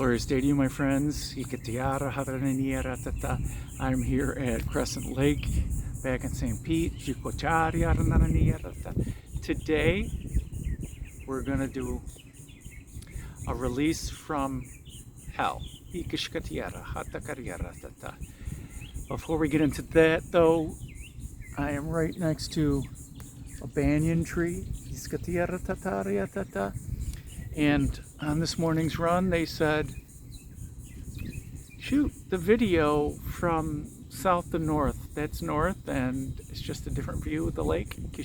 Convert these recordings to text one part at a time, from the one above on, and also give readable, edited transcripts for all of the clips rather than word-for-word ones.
Glorious day to you, my friends. I'm here at Crescent Lake, back in St. Pete. Today, we're going to do a release from hell. Before we get into that, though, I am right next to a banyan tree. And on this morning's run, they said, shoot the video from south to north. That's north, and it's just a different view of the lake. Let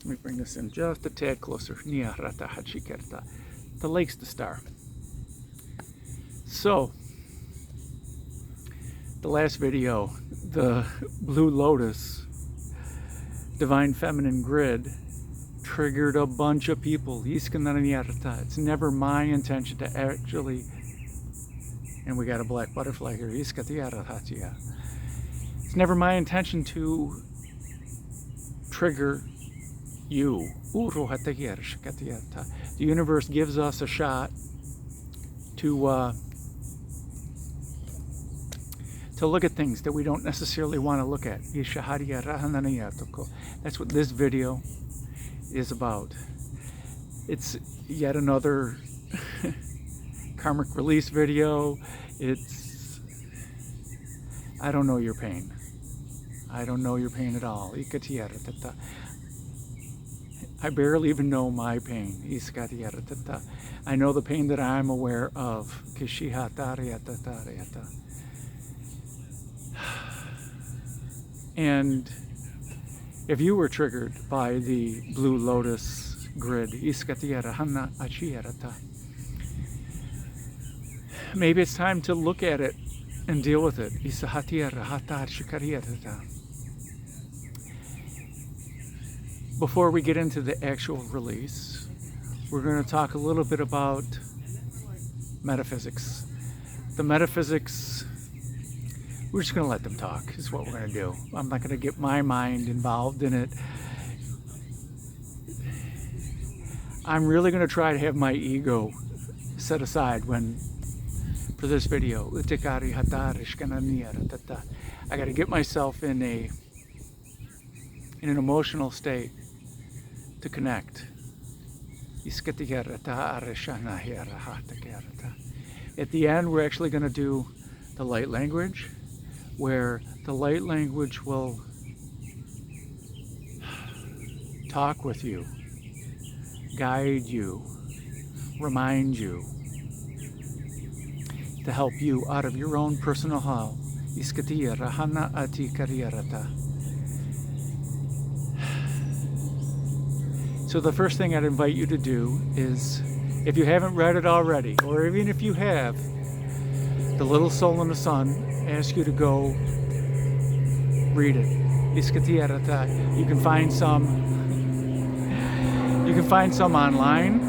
me bring this in just a tad closer. The lake's the star. So, the last video, the Blue Lotus Divine Feminine Grid, triggered a bunch of people. It's never my intention to actually, and we got a black butterfly here. It's never my intention to trigger you. The universe gives us a shot to look at things that we don't necessarily want to look at. That's what this video is about. It's yet another karmic release video. I don't know your pain. I don't know your pain at all. I barely even know my pain. I know the pain that I'm aware of. And if you were triggered by the Blue Lotus Grid, maybe it's time to look at it and deal with it. Before we get into the actual release, we're going to talk a little bit about metaphysics. The metaphysics, we're just going to let them talk, is what we're going to do. I'm not going to get my mind involved in it. I'm really going to try to have my ego set aside for this video. I got to get myself in an emotional state to connect. At the end, we're actually going to do the light language, where the light language will talk with you, guide you, remind you, to help you out of your own personal hell. So the first thing I'd invite you to do is, if you haven't read it already, or even if you have, the Little Soul in the Sun asks you to go read it. You can find some online.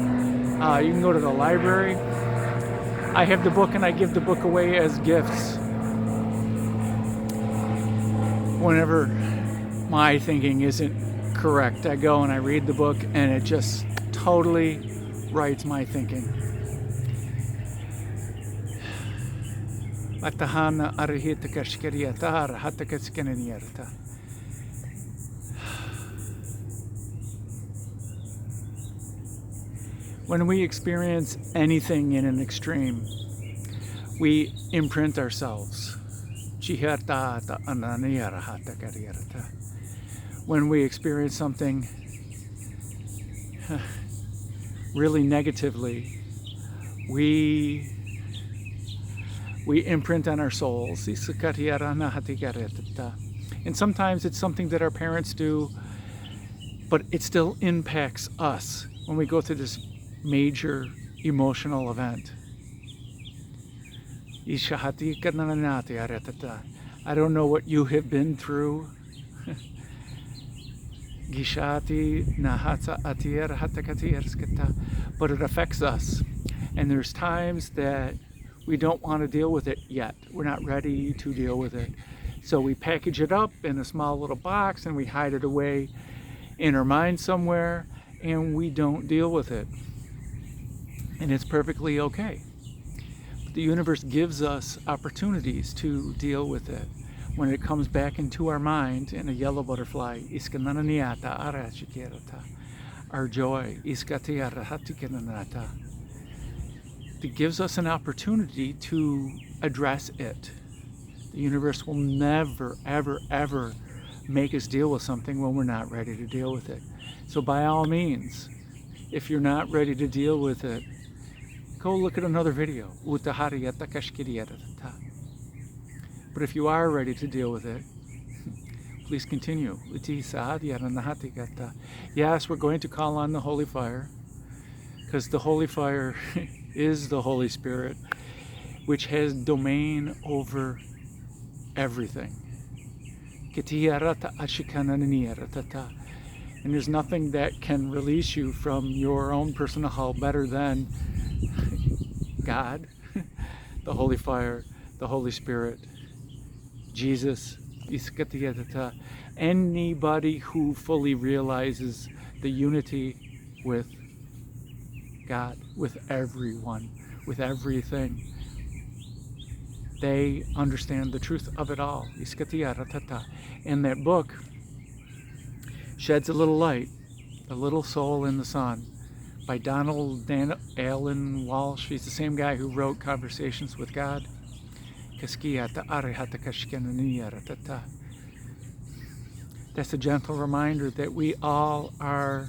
You can go to the library. I have the book, and I give the book away as gifts whenever my thinking isn't correct. I go and I read the book, and it just totally rights my thinking. When we experience anything in an extreme, we imprint ourselves. When we experience something really negatively, we imprint on our souls. And sometimes it's something that our parents do, but it still impacts us when we go through this major emotional event. I don't know what you have been through. But it affects us. And there's times that we don't want to deal with it yet. We're not ready to deal with it. So we package it up in a small little box and we hide it away in our mind somewhere, and we don't deal with it. And it's perfectly okay. But the universe gives us opportunities to deal with it. When it comes back into our mind in a yellow butterfly, our joy, it gives us an opportunity to address it. The universe will never, ever, ever make us deal with something when we're not ready to deal with it. So by all means, if you're not ready to deal with it, go look at another video. But if you are ready to deal with it, please continue. Yes, we're going to call on the Holy Fire, because the Holy Fire is the Holy Spirit, which has domain over everything. And there's nothing that can release you from your own personal hell better than God, the Holy Fire, the Holy Spirit, Jesus, anybody who fully realizes the unity with God, with everyone, with everything. They understand the truth of it all. And that book sheds a little light, A Little Soul in the Sun, by Donald Allen Walsh. He's the same guy who wrote Conversations with God. That's a gentle reminder that we all are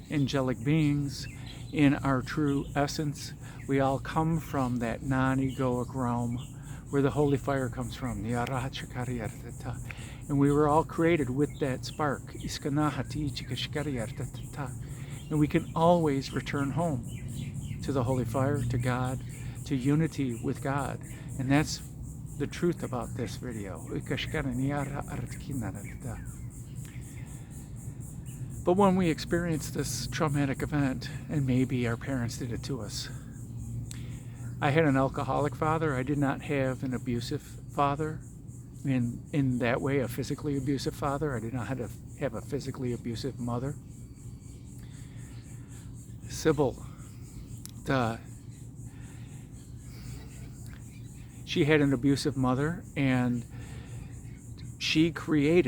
angelic beings in our true essence. We all come from that non-egoic realm where the Holy Fire comes from, and we were all created with that spark. And we can always return home to the Holy Fire, to God, to unity with God. And that's the truth about this video. But when we experience this traumatic event, and maybe our parents did it to us. I had an alcoholic father. I did not have an abusive father. In that way, a physically abusive father. I did not have a physically abusive mother. Sybil, she had an abusive mother, and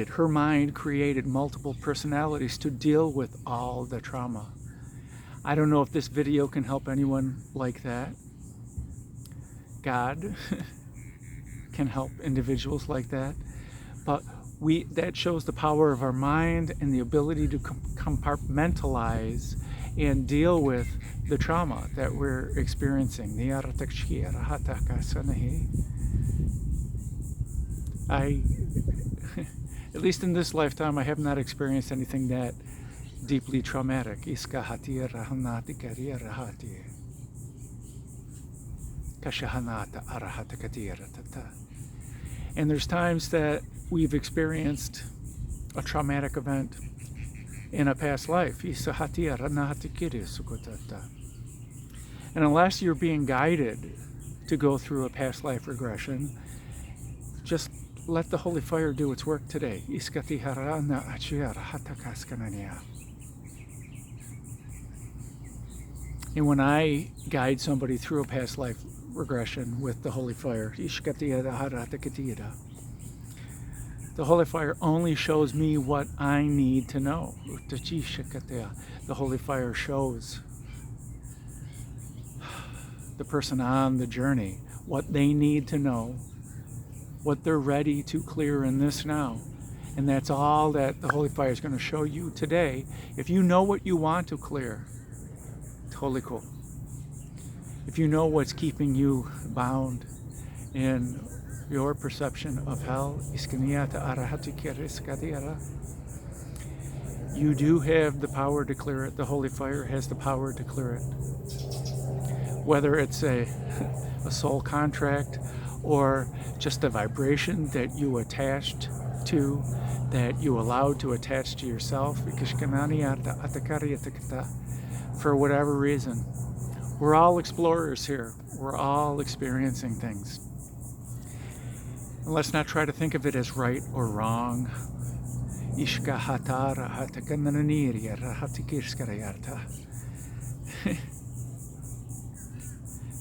her mind created multiple personalities to deal with all the trauma. I don't know if this video can help anyone like that. God can help individuals like that, but that shows the power of our mind and the ability to compartmentalize and deal with the trauma that we're experiencing. At least in this lifetime, I have not experienced anything that deeply traumatic. And there's times that we've experienced a traumatic event in a past life. And unless you're being guided to go through a past life regression, just let the Holy Fire do its work today. And when I guide somebody through a past life regression with the Holy Fire, the Holy Fire only shows me what I need to know. The Holy Fire shows the person on the journey what they need to know, what they're ready to clear in this now. And that's all that the Holy Fire is going to show you today. If you know what you want to clear, totally cool. If you know what's keeping you bound in your perception of hell, you do have the power to clear it. The Holy Fire has the power to clear it. Whether it's a soul contract or just a vibration that you attached to, that you allowed to attach to yourself, for whatever reason. We're all explorers here. We're all experiencing things. And let's not try to think of it as right or wrong.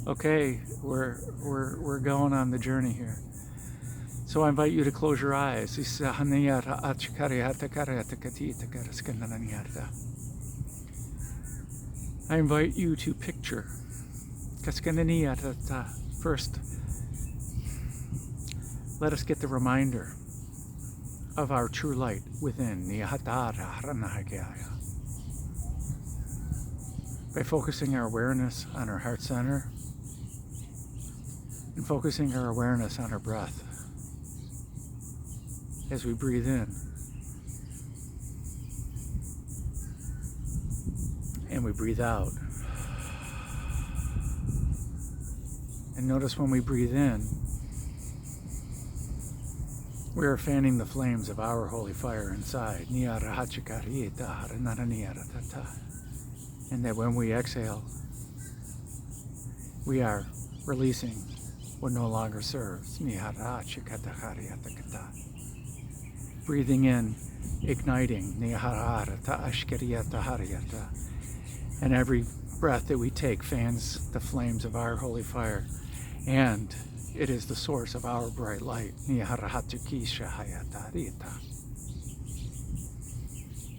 Okay, we're going on the journey here. So I invite you to close your eyes. I invite you to picture. First, let us get the reminder of our true light within. By focusing our awareness on our heart center and focusing our awareness on our breath as we breathe in and we breathe out. And notice when we breathe in, we are fanning the flames of our holy fire inside. And that when we exhale, we are releasing what no longer serves. Breathing in, igniting. And every breath that we take fans the flames of our holy fire. And it is the source of our bright light.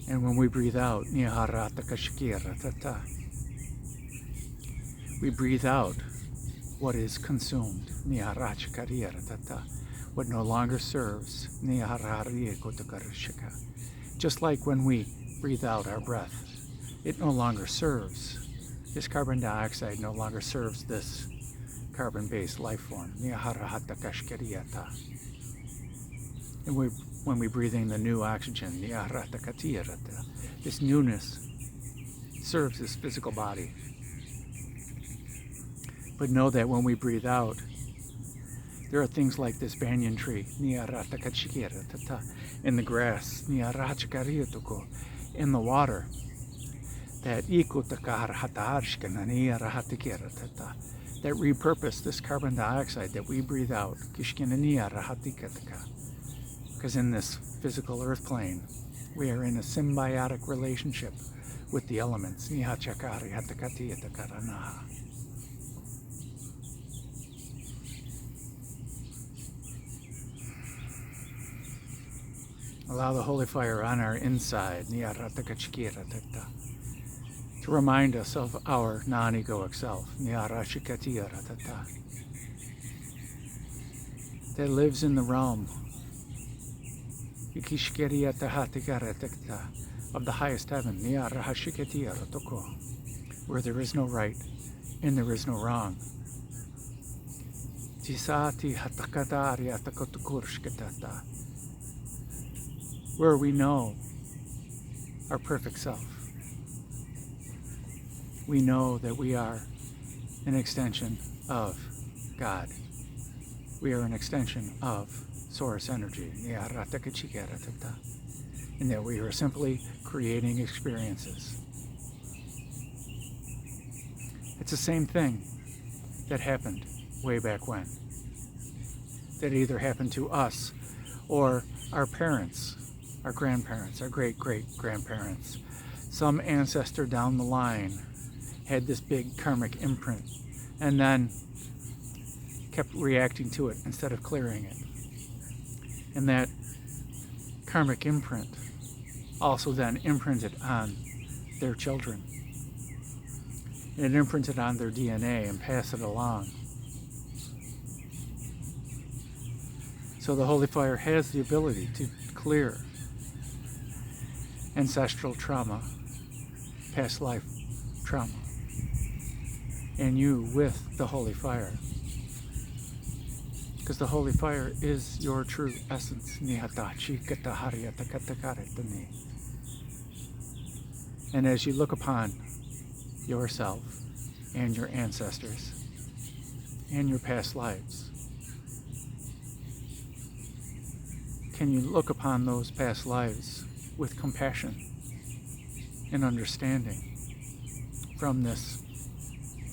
And when we breathe out, we breathe out what is consumed, what no longer serves. Just like when we breathe out our breath, it no longer serves. This carbon dioxide no longer serves this carbon-based life form. And when we breathe in the new oxygen, this newness serves this physical body. But know that when we breathe out, there are things like this banyan tree, in the grass, in the water, that repurpose this carbon dioxide that we breathe out. Because in this physical earth plane, we are in a symbiotic relationship with the elements. Allow the holy fire on our inside to remind us of our non-egoic self that lives in the realm of the highest heaven, where there is no right and there is no wrong. Where we know our perfect self. We know that we are an extension of God. We are an extension of source energy. And that we are simply creating experiences. It's the same thing that happened way back when. That either happened to us or our parents, our grandparents, our great-great-grandparents. Some ancestor down the line had this big karmic imprint and then kept reacting to it instead of clearing it. And that karmic imprint also then imprinted on their children. And it imprinted on their DNA and passed it along. So the Holy Fire has the ability to clear ancestral trauma, past life trauma, and you with the Holy Fire. Because the Holy Fire is your true essence. And as you look upon yourself and your ancestors and your past lives, can you look upon those past lives with compassion and understanding from this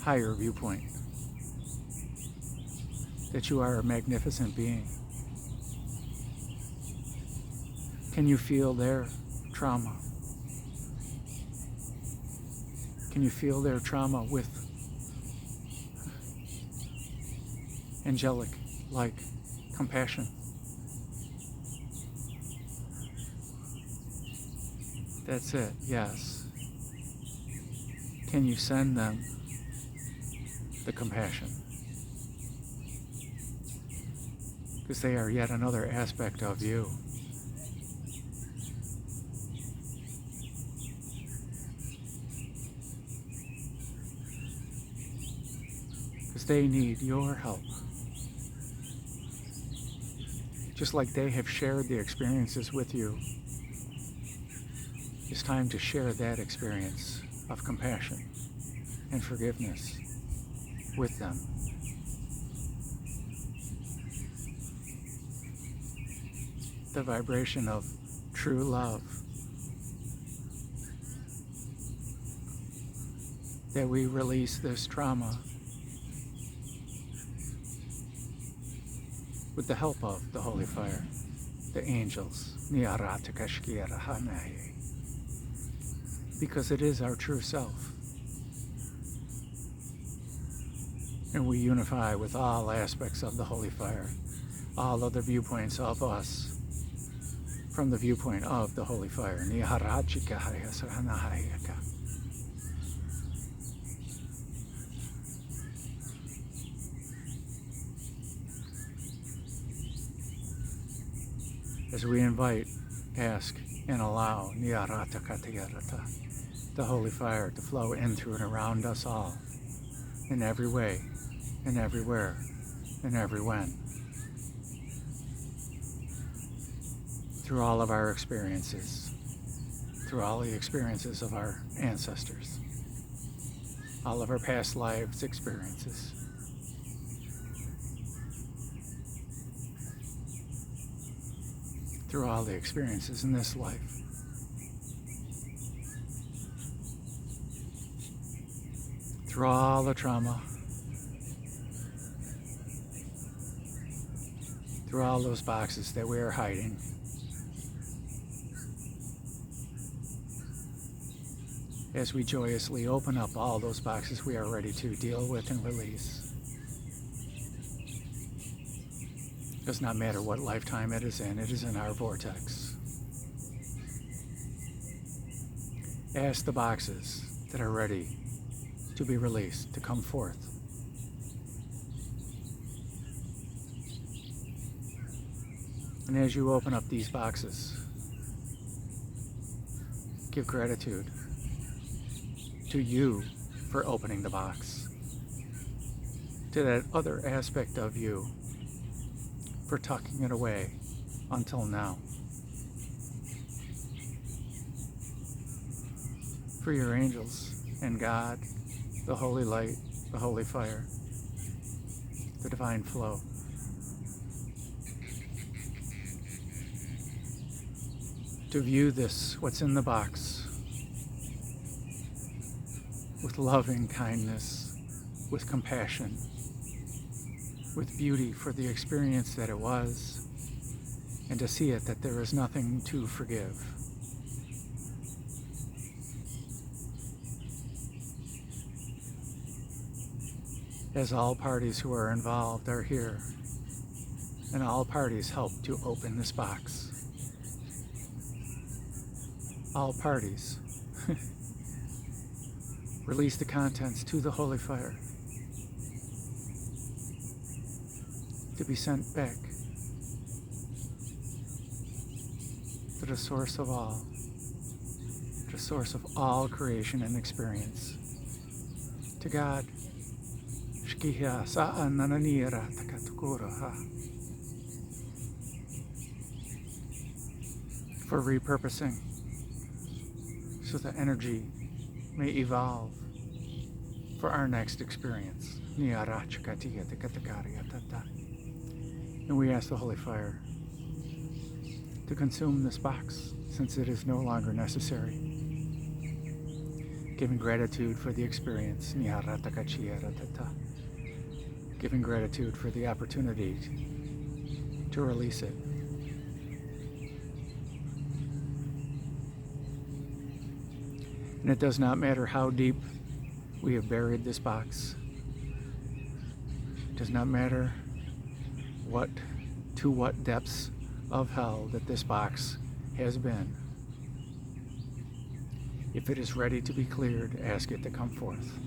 higher viewpoint? That you are a magnificent being. Can you feel their trauma? Can you feel their trauma with angelic, like compassion. That's it, yes. Can you send them the compassion? Because they are yet another aspect of you. Because they need your help. Just like they have shared the experiences with you, it's time to share that experience of compassion and forgiveness with them. The vibration of true love that we release this trauma with the help of the Holy Fire, the angels, because it is our true self. And we unify with all aspects of the Holy Fire, all other viewpoints of us, from the viewpoint of the Holy Fire. As we invite, ask, and allow the Holy Fire to flow in, through, and around us all, in every way, and everywhere, and every when, through all of our experiences, through all the experiences of our ancestors, all of our past lives' experiences. Through all the experiences in this life. Through all the trauma. Through all those boxes that we are hiding. As we joyously open up all those boxes we are ready to deal with and release. Does not matter what lifetime it is in our vortex. Ask the boxes that are ready to be released to come forth. And as you open up these boxes, give gratitude to you for opening the box, to that other aspect of you for tucking it away until now, for your angels and God, the holy light, the holy fire, the divine flow. To view this, what's in the box, with loving kindness, with compassion, with beauty for the experience that it was, and to see it that there is nothing to forgive. As all parties who are involved are here, and all parties help to open this box. All parties release the contents to the Holy Fire, to be sent back to the source of all, the source of all creation and experience, to God, for repurposing, so that energy may evolve for our next experience. And we ask the Holy Fire to consume this box, since it is no longer necessary. Giving gratitude for the experience. Giving gratitude for the opportunity to release it. And it does not matter how deep we have buried this box. It does not matter to what depths of hell that this box has been. If it is ready to be cleared, ask it to come forth.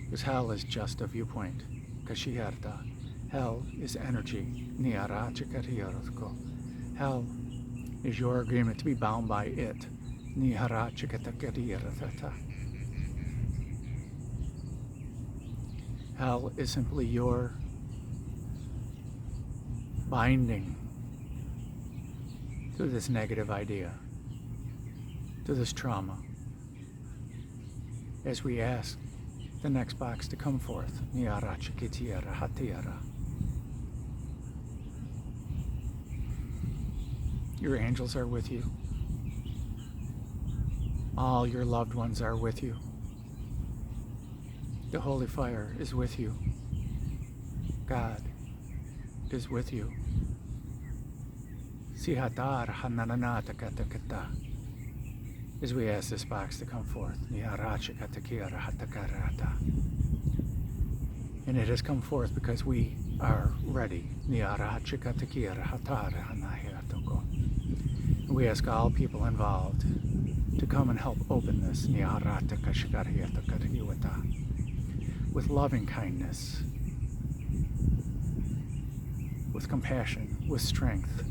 Because hell is just a viewpoint. Kashiyarta. Hell is energy. Hell is your agreement to be bound by it. Hell is simply your binding to this negative idea, to this trauma, as we ask the next box to come forth. Your angels are with you. All your loved ones are with you. The holy fire is with you. God is with you. As we ask this box to come forth. And it has come forth because we are ready. And we ask all people involved to come and help open this with loving kindness, with compassion, with strength.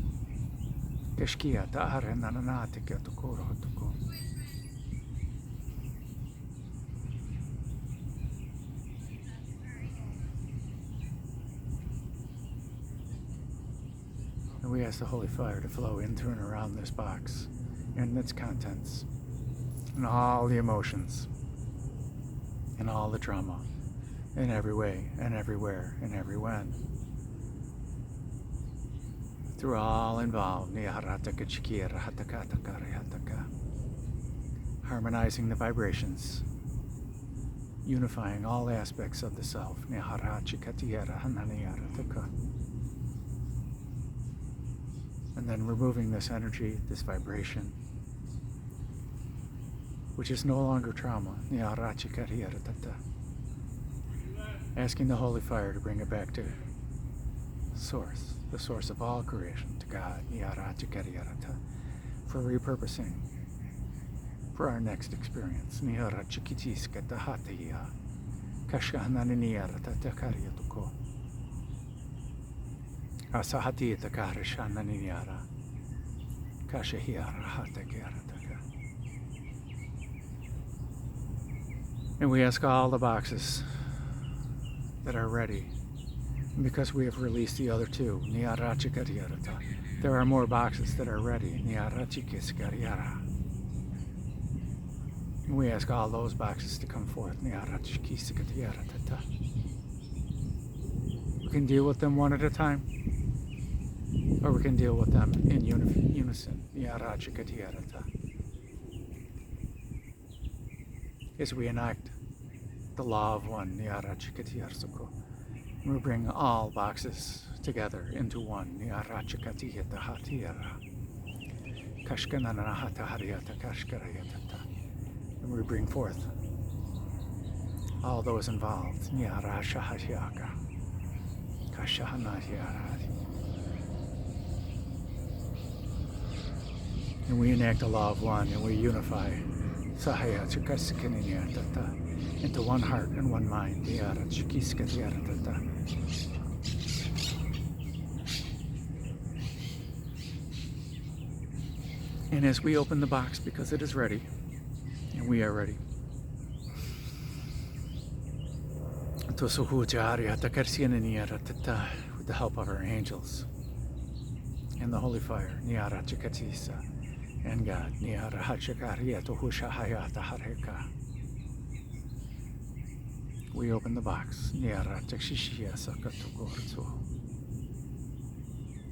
And we ask the holy fire to flow into and around this box and its contents, and all the emotions, and all the trauma, in every way, and everywhere, and every when. Through all involved, harmonizing the vibrations, unifying all aspects of the self. And then removing this energy, this vibration, which is no longer trauma. Asking the holy fire to bring it back to source, the source of all creation, to God, for repurposing, for our next experience. And we ask all the boxes that are ready, because we have released the other two. There are more boxes that are ready. And we ask all those boxes to come forth. We can deal with them one at a time, or we can deal with them in unison. As we enact the law of one, we bring all boxes together into one. And we bring forth all those involved. And we enact the law of one, and we unify into one heart and one mind. And as we open the box, because it is ready, and we are ready, with the help of our angels and the holy fire, and God, we open the box,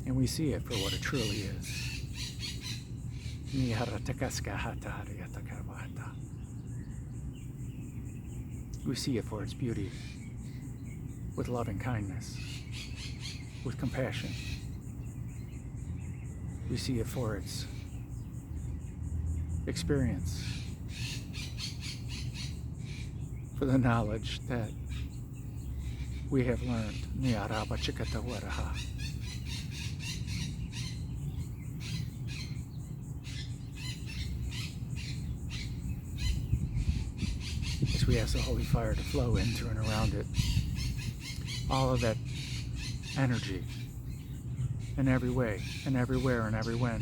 and we see it for what it truly is. We see it for its beauty, with loving kindness, with compassion. We see it for its experience, for the knowledge that we have learned. As we ask the holy fire to flow in through and around it, all of that energy in every way and everywhere and every when.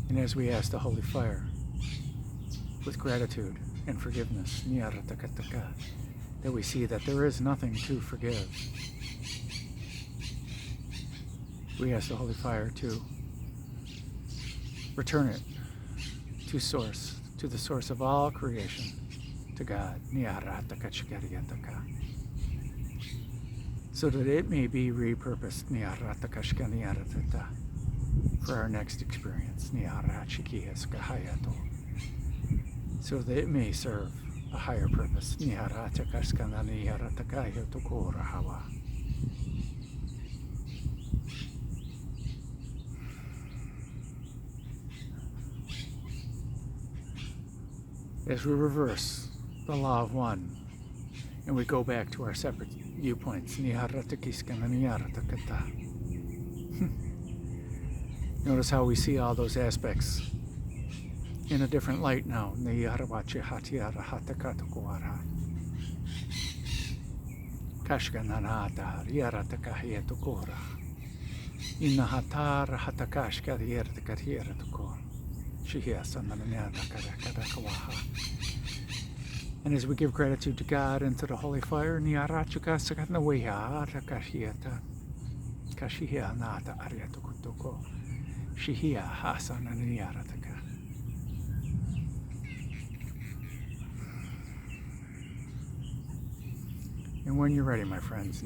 And as we ask the holy fire with gratitude and forgiveness, that we see that there is nothing to forgive, we ask the holy fire to return it to source, to the source of all creation, to God, so that it may be repurposed for our next experience, so that it may serve a higher purpose. As we reverse the law of one and we go back to our separate viewpoints, notice how we see all those aspects in a different light now. And as we give gratitude to God and to the holy fire, and when you're ready, my friends,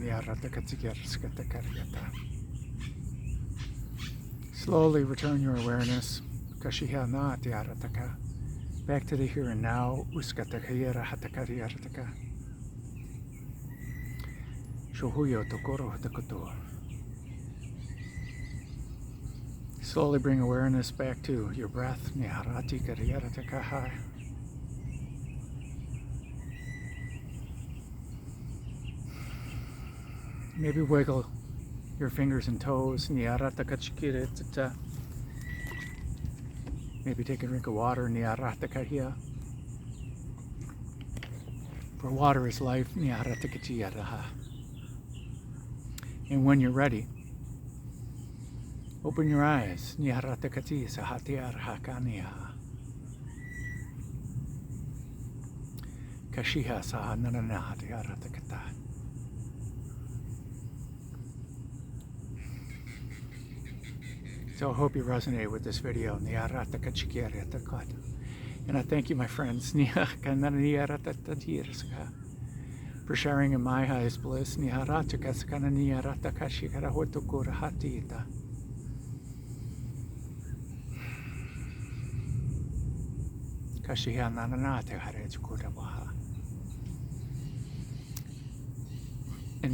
slowly return your awareness back to the here and now. Slowly bring awareness back to your breath. Maybe wiggle your fingers and toes. Maybe take a drink of water. For water is life. And when you're ready, open your eyes. So I hope you resonate with this video. And I thank you, my friends, for sharing in my highest bliss. And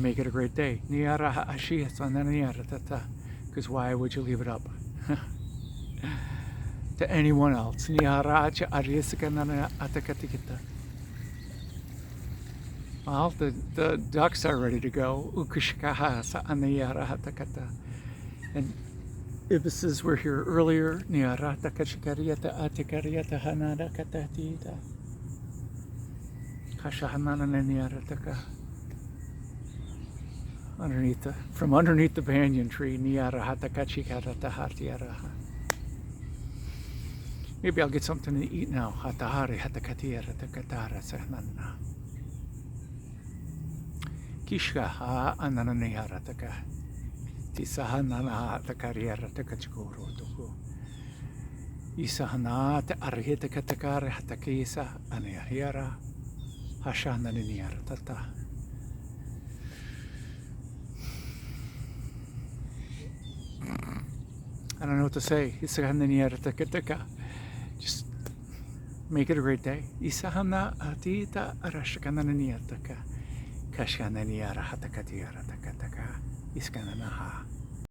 make it a great day. Because why would you leave it up to anyone else? Well, the ducks are ready to go. And Ibises were here earlier. From underneath the banyan tree. Maybe I'll get something to eat now. Kishka anananiharataka. Tisahanana takariarataka. Isahana te arhitakatakare hatakisa aniahira. Hashananiniaratata. I don't know what to say. Just make it a great day. Isahana atita arashakananiataka. Kashkananiara hatakatiara takataka. Iskananaha.